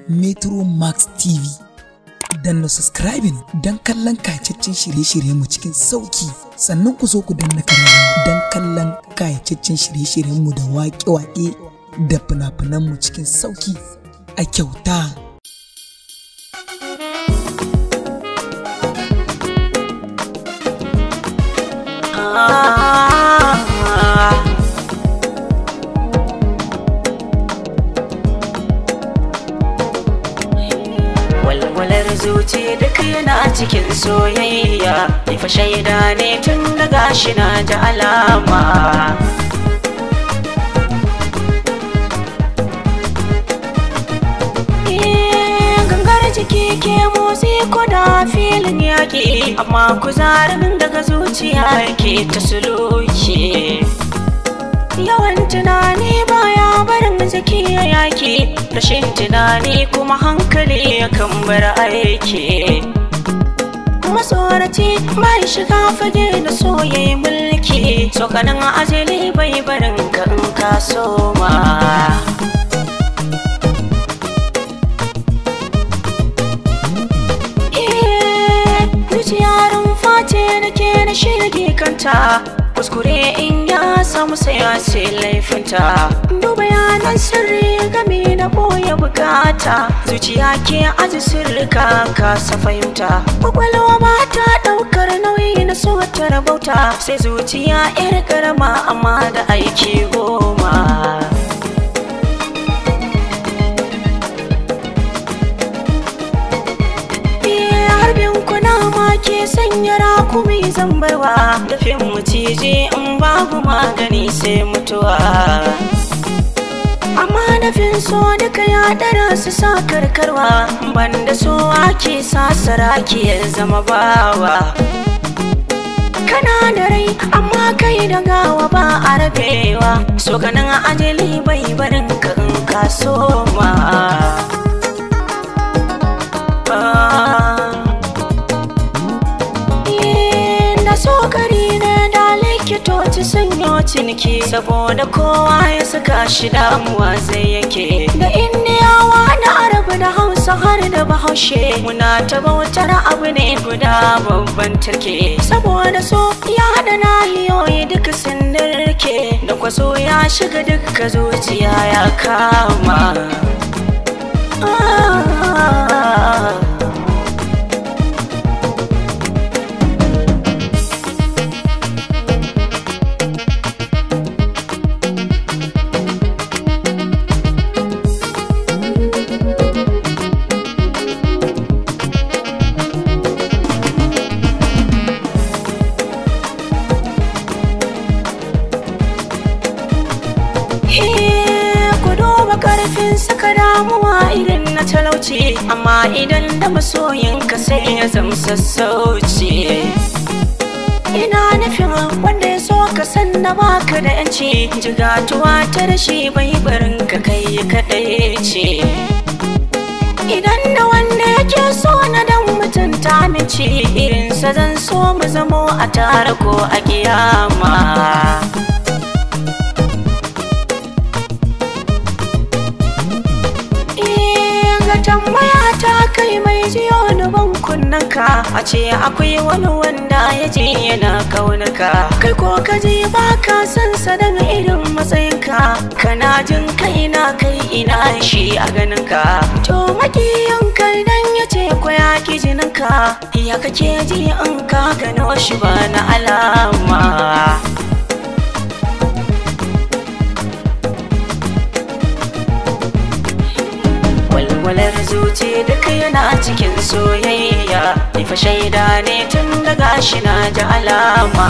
Metro Max TV. Danna subscribing don kallon kayataccen shirye-shiryenmu cikin sauki. Sannan ku zo ku danna kararrawa don kallon kayataccen shirye-shiryenmu da waƙe-waƙe da fina-finanmu cikin sauki a kyauta. Walwalar zuci duk yana cikin soyayya, ni fa shaida ne tun daga shi na ji alama. Gangar jiki ke motsi ko da filin yaƙi, amma kuzarin daga zuciya yake ta suluki. Yawan tunani baya barin jiki ya yaki, rashin tunani kuma hankali yakan bar aiki. Masoraci bai shiga fage da soyayya mulki, tsokanin ajali bai barin ka in ka soma. Zuciyar face da ke na shirge kanta, kuskure in ya samu sai ya ce laifinta. Duba yanan sirri game da boye bukata, zuciya ke aji sirrika kasa fahimta. Kwakwalwa ba ta daukar nauyi na so ta rabauta, sai zuciya yar karama amma da aiki goma. Ke sanya rakumi zambarwa, dafin maciji in babu magani sai mutuwa. Amma dafin so duka ya dara su sa karkarwa, banda so ake sa saraki ya zama bawa. Kana da rai amma kai da gawa ba a rabewa, so ganin ajali bai barin ka in ka soma. Sokari ne da likitoci sanyo ciniki, saboda kowa ya saka shi damuwa zai yake. Da indiyawa da arabu da hausa har da bahaushe, muna ta bautar abu ne guda babban turke. Saboda so ya haɗa nahiyoyi duka sun dirke, da kwaso ya shiga duka zuciya ya kama. Karfin saka damuwa irin na talauci, amma idan da masoyinka sai ya zama sassauci. Ina nufin wanda ya so ka san da baka da yanci, jigatuwa ta rashi bai barin ka kai kaɗai ce. Idan da wanda yake so na dan mutunta mici, irinsa zan so mu zamo a tare ko a kiyama. Tambaya ta kai mai jiyo duban kunnanka, a ce akwai wani wanda ya je yana kaunaka. Kai ko ka je ba ka san sa daga irin matsayinka, kana jin kai na kai ina shi a ganinka. To makiyan kai dan ya ce ko ya ki jininka, ya kake ji in ka gano shi ba na alama. Walwalar zuci duka yana cikin soyayya, ni fa shaida ne tun daga shi na ji alama.